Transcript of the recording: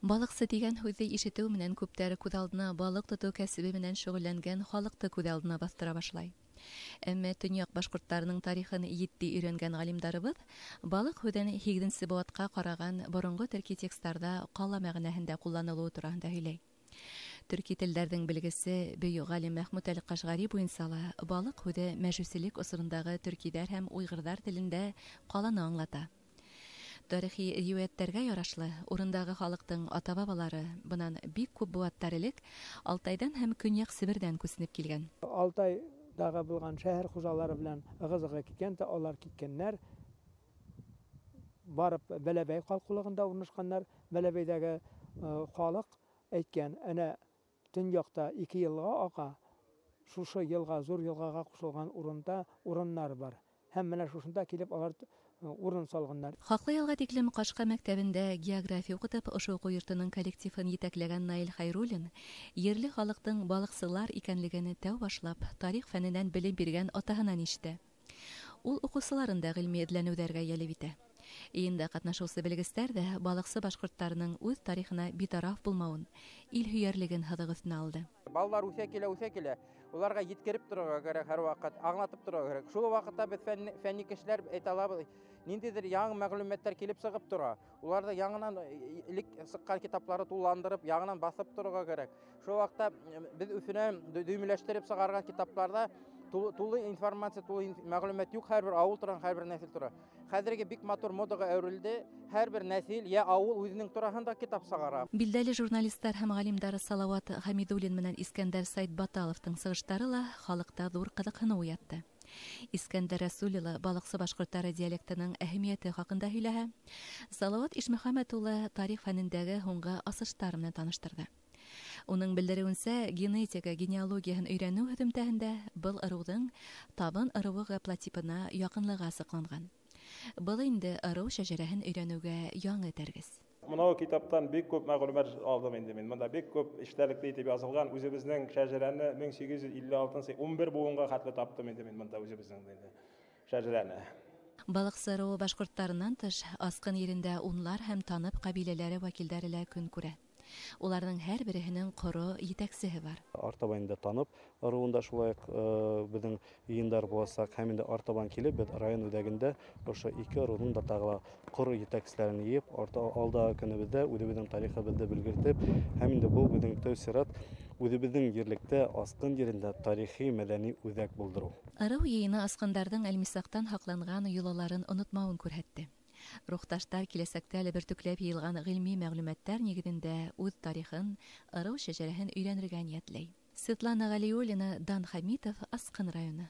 Балыксы дигән һүзне ишетү менән күптәр күҙ алдына балык тоту кәсебе менән шөгыльләнгән халыҡты күҙ алдына баҫтыра башлай. Әммә төньяҡ башҡорттарының тарихын етди өйрәнгән ғалимдарыбыҙ балыҡ һүҙен 8-нче быуатҡа ҡараған боронғо төрки текстарҙа ҡала мәғәнәһендә ҡулланылыуы тураһында һөйләй. Төрки телдәрҙең белгесе бөйөк ғалим Мәхмүт Әл-Ҡашғари буйынса ла балыҡ һүҙе мәжүселек осорондағы төркиҙәр һәм уйғырҙар телендә ҡаланы аңлата. Тарихи риүәйәттәргә ярашлы, урындағы халыҡтың ата-бабалары бынан бик күп быуаттар элек Алтайҙан һәм Көньяҡ Себерҙән күсенеп килгән. Алтайдағы булған шәһәр хужалары белән ығызыға киткән, алар киткәннәр, барып Бәләбәй ҡалҡыулығында урынашҡаннар. Бәләбәйҙәге халыҡ әйткән, әнә төньяҡта 2 йылға аға, шушы йылға, зур йылғаға ҡушылған урындар бар. Һәм менә шушында килеп алар урын салғандар. Хаҡлы ялға тиклем Ҡашҡа мәктәбендә география уҡытып, ошо уҡыу йортоноң коллективын етәкләгән Наил Хәйруллин ерле халыҡтың балыҡсылар икәнлеген тәү башлап, тарих фәненән белем биргән атаһынан ишетә. Ул уҡыусыларын да ғилми эҙләнеүҙәргә йәлеп итә. Йыйында ҡатнашыусы белгестәр ҙә балыҡсы башҡорттарының үҙ тарихына битараф булмауын, ил һөйәрлеген һыҙыҡ өҫтөнә алды. Балалар үҫә килә, уларға еткереп торырға кәрәк, һәр ваҡыт аңлатып торырға кәрәк. Шул ваҡытта беҙ фәнни кешеләр әйтә алабыҙ, ниндәйҙер яңы мәғлүмәттәр килеп сығып тора. Уларҙы яңынан элек сыҡҡан китаплары тулландырып, яңынан баҫып торырға кәрәк. Шул ваҡытта беҙ Өфөнә дөймөләштереп сығарған китапларҙа тулы информация, тулы мәғлүмәт юҡ, һәр бер ауыл тора, һәр бер нәҫел тора. Хәҙерге бик матур модаға әүерелде, һәр бер нәҫел йә ауыл үҙенең тураһында китап сығара. Билдәле журналистар һәм ғалимдар Салауат Хәмидуллин менән Искәндәр Сайтбаталовтың сығыштары ла халыҡта ҙур ҡыҙыҡһыныу уятты. Искәндәр Рәсүлова балыҡсы башҡорттары диалектының әһәмиәте хаҡында һөйләһә, Салауат Ишмөхәмәт улы тарих фәнендәге һуңғы асыштар менән таныштырҙы. Уның белдереүенсә, генетика, генеалогияһын өйрәнеү һөҙөмтәһендә был ырыуҙың табын ырыуы гаплотипына яҡынлығы асыҡланған. Был инде ырыу шәжәрәһен өйрәнеүгә яңы тәргес. Мынау китаптан бик күп мәғлүмәт алдым инде мин. Монда бик күп эчтәлекле итеп язылған. Үзебезнең шәжәрәне 1856 11 буынға хәтле таптым инде мин монда үзебезнең шәжәрәне. Балыҡсы ырыуы башҡорттарынан тыш, асҡын ерендә унлар һәм танып ҡәбиләләре вәкилдәре лә көн күрә. Уларның һәр береһенең ҡоро етәксеһе бар. Артабанында танып, ырыуында шулай беҙҙең йыйындар буласаҡ, һәм инде артабан килеп, беҙ район үҙәгендә ошо 2 ырыуҙың да тағы ҡоро етәкселәрен йыйып, алдағы көнөбөҙҙә үҙебеҙҙең тарихыбыҙҙы белгертеп, һәм инде был беҙҙең тәү сират үҙебеҙҙең ерлектә, асҡын ерендә тарихи, мәҙәни үҙәк булдырыу. Ырыу йыйыны асҡындарҙың Әлмисаҡтан һаҡланған йолаларын онотмауын күрһәтте. Рухташтар киләсәктә лә бөртөкләп йыйылған ғилми мәғлүмәттәр нигеҙендә үҙ тарихын, ырыу шәжәрәһен өйрәнергә ниәтләй. Светлана Ғәлиуллина, Дан Хәмитов, Асҡын районы.